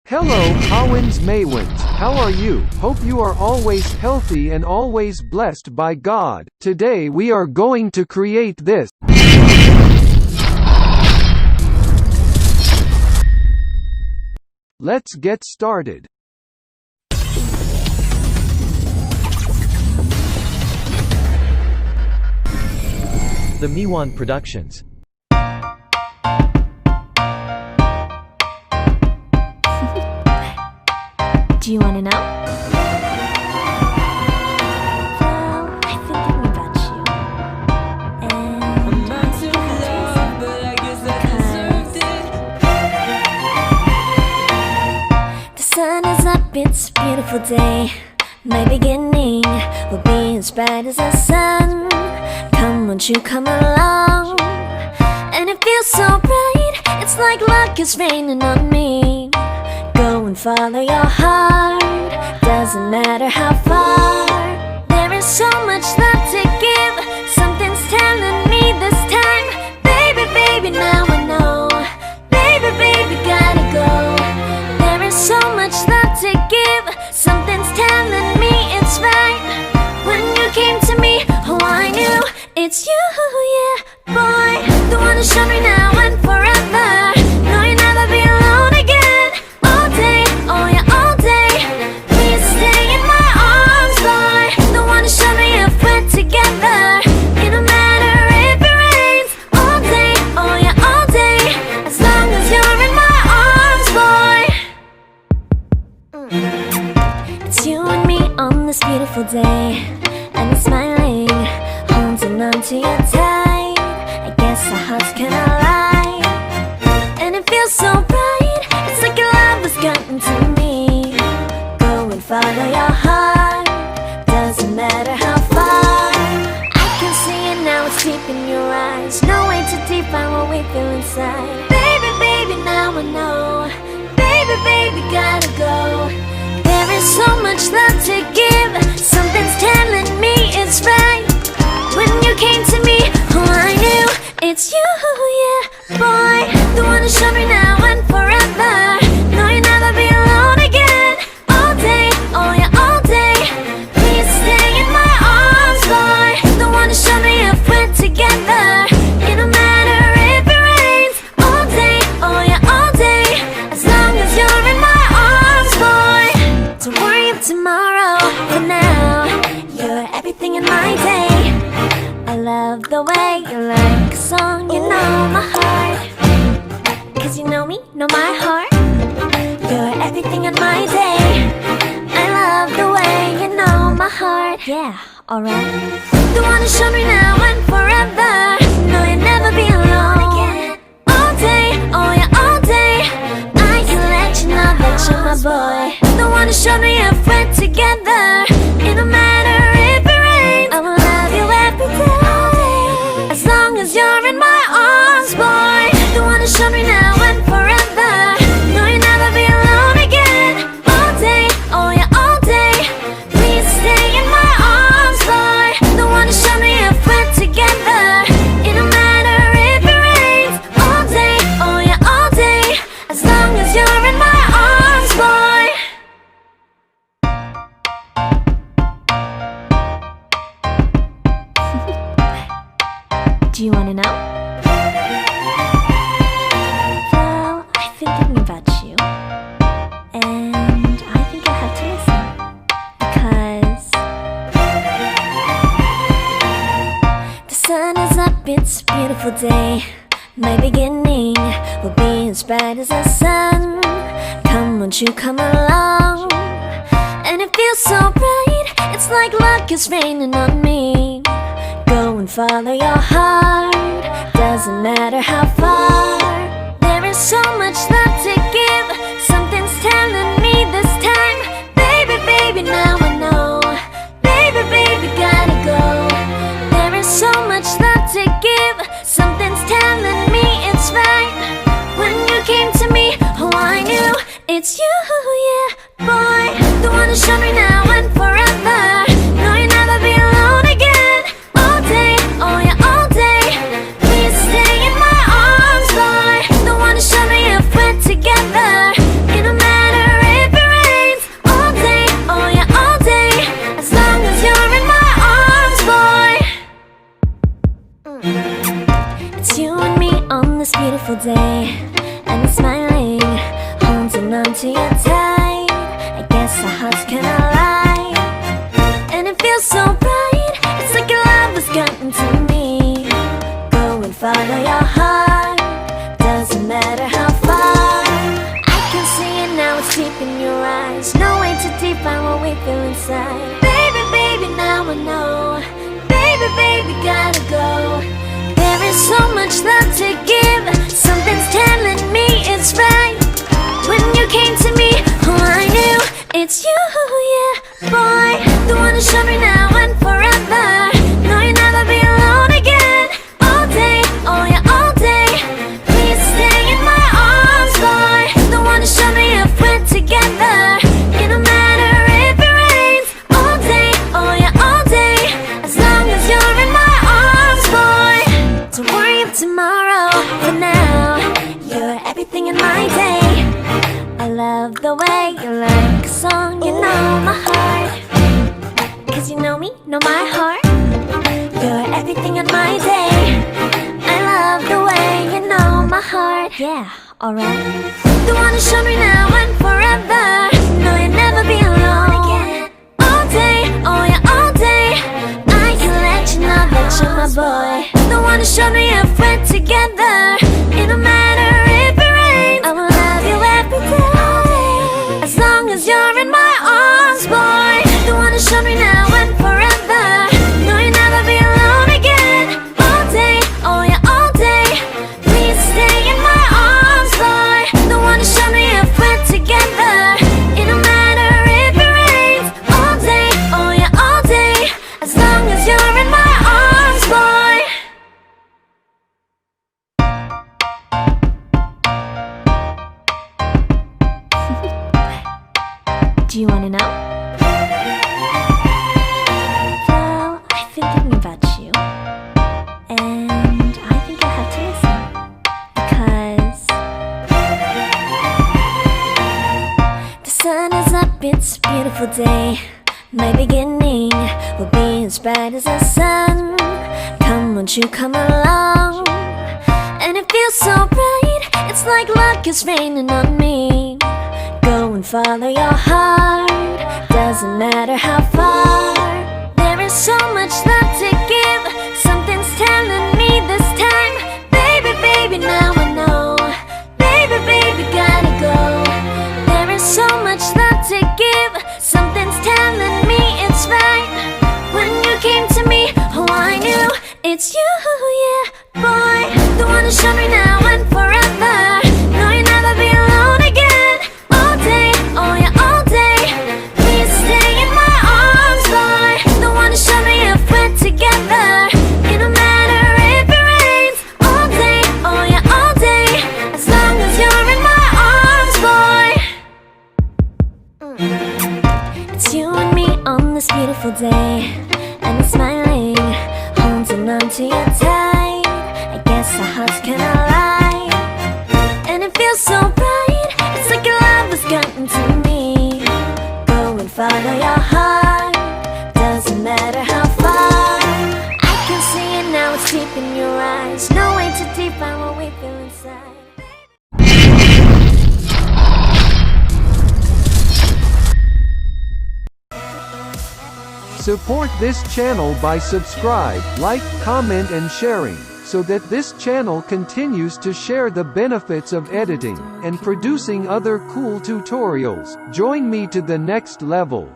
Hello, Kawans Meiwans, how are you? Hope you are always healthy and always blessed by God. Today we are going to create this. Let's get started. The Meiwan Productions. Do you want to know? Well, I've been thinking about you. And the sun is up, it's a beautiful day. My beginning will be as bright as the sun. Come, won't you come along? And it feels so bright, it's like luck is raining on me. Go and follow your heart, doesn't matter how far. There is so much love to give, something's telling me this time. Baby, baby, now I know. Baby, baby, gotta go. There is so much love to give, something's telling me it's right. When you came to me, oh I knew it's you, yeah, boy. The one who showed me now and forever. No, you'll never be alone again. All day, oh yeah, all day. Please stay in my arms, boy. The one who showed me if we're together. It don't matter if it rains. All day, oh yeah, all day. As long as you're in my arms, boy. It's you and me on this beautiful day. And it's smiling, holding on to you tight. I guess our hearts can align. And it feels so bright, it's like your love has gotten to me. Go and follow your heart, doesn't matter how far. I can see it now, it's deep in your eyes. No way to define what we feel inside. Baby, baby, now I know. Baby, baby, gotta go. There is so much love to give, something's telling me it's right. When you came to me, oh I knew it's you, yeah, boy. The one who showed me now and forever. No, you'll never be alone again. All day, oh yeah, all day. Please stay in my arms, boy. The one who showed me if we're together. It don't matter if it rains. All day, oh yeah, all day. As long as you're in my arms, boy. Don't worry about tomorrow, for now you're everything in my day. I love the way you like a song, you know my heart. Cause you know me, know my heart. You're everything in my day. I love the way you know my heart. Yeah, alright. The one who showed me now and forever. No, you'll never be alone again. All day, oh yeah, all day. I can let you know that you're my boy. The one who showed me if we're together. It don't matter if it rains. I will love you every day. As long as you're in my arms, boy. The one who showed me now and forever. No, you'll never be alone again. All day, oh yeah, all day. Please stay in my arms, boy. The one who showed me if we're together. It don't matter if it rains. All day, oh yeah, all day. As long as you're in my arms, boy. Do you want to know? Well, I've been thinking about you. And I think I have to listen. Because the sun is up, it's a beautiful day. My beginning will be as bright as the sun. Come, won't you come along? And it feels so bright, it's like luck is raining on me. Go and follow your heart, doesn't matter how far. There is so much love to give, something's telling me this time. Baby, baby, now I know. Baby, baby, gotta go. There is so much love to give, something's telling me it's right. When you came to me, oh I knew it's you, yeah, boy. The one who showed me now and forever. No, you'll never be alone again. All day, oh yeah, all day. Please stay in my arms, boy. The one who showed me if we're together. It don't matter onto you tight. I guess our hearts can align, and it feels so right. It's like your love has gotten to me. Go and follow your heart, doesn't matter how far. I can see it now, it's deep in your eyes. No way to define what we feel inside. Baby, baby, now I know. Baby, baby, gotta go. There is so much love to give. Something's telling me it's right. When you came to me, oh, I knew it's you, yeah, boy. The one who showed me now and forever. No, you'll never be alone again. All day, oh yeah, all day. Please stay in my arms, boy. The one who showed me if we're together. It don't matter if it rains. All day, oh yeah, all day. As long as you're in my arms, boy. Don't worry of tomorrow. For now, you're everything in my day. I love the way you like a song. You know my heart, 'cause you know me, know my heart. You're everything in my day. I love the way you know my heart. Yeah, alright. The one who showed me now and forever. No, you'll never be alone again. All day, oh yeah, all day. I can let you know that you're my boy. The one who showed me if we're together. It don't matter if it rains. I will love you every day. As long as you're in my arms, boy. The one who showed me now and forever. No, you'll never be alone again. All day, oh yeah, all day. Please stay in my arms, boy. The one who showed me if we're together. It don't matter if it rains. All day, oh yeah, all day. As long as you're in my arms, boy. Do you wanna know? Well, I've been thinking about you, and I think you'll have to listen, because the sun is up, it's a beautiful day. My beginning will be as bright as the sun. Come, won't you come along? And it feels so right, it's like luck is raining on me. Go and follow your heart, doesn't matter how far. There is so much love to give. Something's telling me this time. Baby, baby, now I know. Baby, baby, gotta go. There is so much love to give. Something's telling me it's right. When you came to me, oh, I knew it's you, yeah, boy. The one who showed me now and forever. No, you'll never be alone again. All day, oh yeah, all day. Please stay in my arms, boy. The one who showed me if we're together. It don't matter if it rains. All day, oh yeah, all day. As long as you're in my arms, boy. It's you and me on this beautiful day, and it's smiling, holding on to you tight. I guess our hearts can align, and it feels so right. It's like your love has gotten to me. Go and follow your heart, doesn't matter how far. I can see it now, it's deep in your eyes. No way to define what we feel inside. Support this channel by subscribe, like, comment and sharing, so that this channel continues to share the benefits of editing and producing other cool tutorials. Join me to the next level.